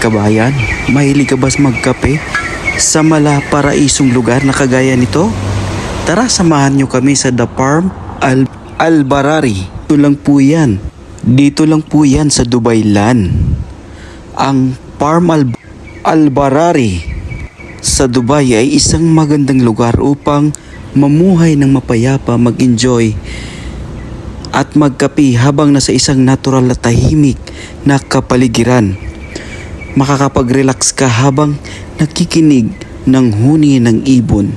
Kabayan, mahilig ka ba magkape sa malaparaisong lugar na kagaya nito? Tara, samahan nyo kami sa The Farm Albarari. Dito lang po yan sa Dubai Land. Ang Farm Albarari sa Dubai ay isang magandang lugar upang mamuhay ng mapayapa, mag-enjoy at magkape habang nasa isang natural na tahimik na kapaligiran. Makakapag-relax ka habang nakikinig ng huni ng ibon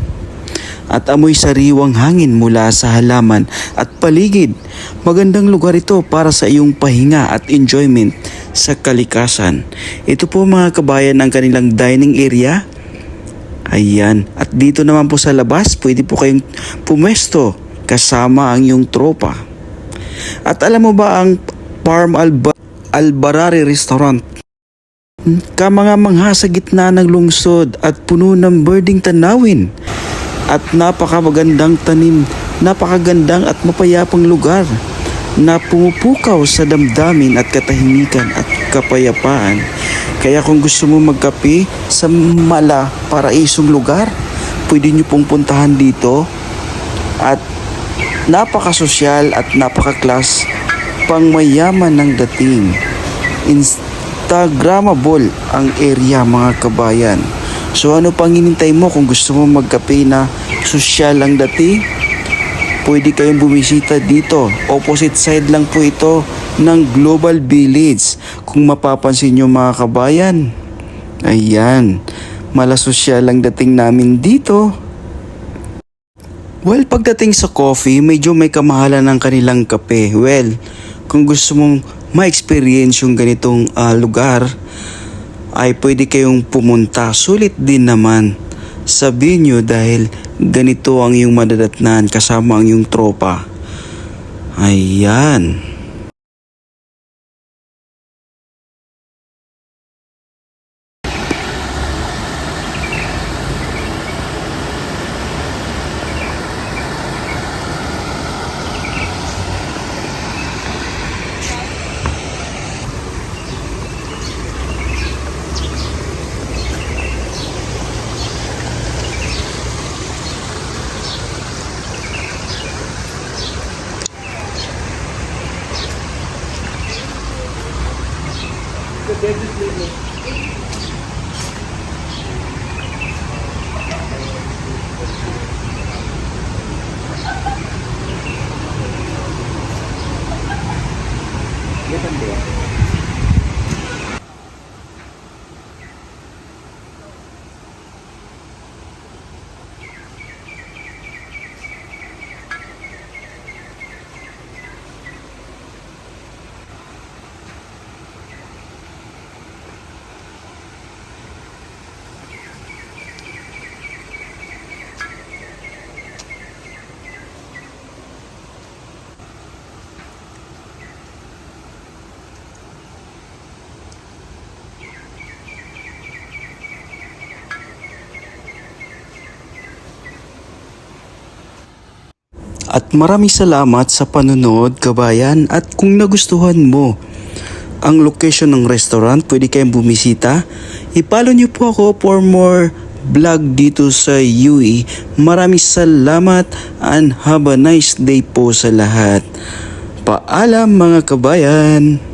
at amoy sariwang hangin mula sa halaman at paligid. Magandang lugar ito para sa iyong pahinga at enjoyment sa kalikasan. Ito po mga kabayan ang kanilang dining area. Ayan. At dito naman po sa labas, pwede po kayong pumesto kasama ang iyong tropa. At alam mo ba ang Farm Albarari Restaurant? Kamanga-mangha sa gitna ng lungsod at puno ng birding tanawin at napakagandang tanim, napakagandang at mapayapang lugar na pumupukaw sa damdamin at katahimikan at kapayapaan. Kaya kung gusto mo magkape sa malaparaisong lugar, pwede nyo pong puntahan dito at napakasosyal at napaka-class, pangmayaman ng dating. Instagramable ang area mga kabayan. So ano pang hinintay mo kung gusto mo magkape na sosyal ang dating? Pwede kayong bumisita dito. Opposite side lang po ito ng Global Village. Kung mapapansin nyo mga kabayan, ayan, malasosyal ang dating namin dito. Well, pagdating sa coffee, medyo may kamahalan ng kanilang kape. Well, kung gusto mong ma-experience yung ganitong lugar, ay pwede kayong pumunta. Sulit din naman sa venue dahil ganito ang iyong madadatnan kasama ang iyong tropa. Ayan. At maraming salamat sa panonood kabayan, at kung nagustuhan mo ang location ng restaurant, pwede kayong bumisita. I-follow nyo po ako for more vlog dito sa UE. Maraming salamat and have a nice day po sa lahat. Paalam mga kabayan!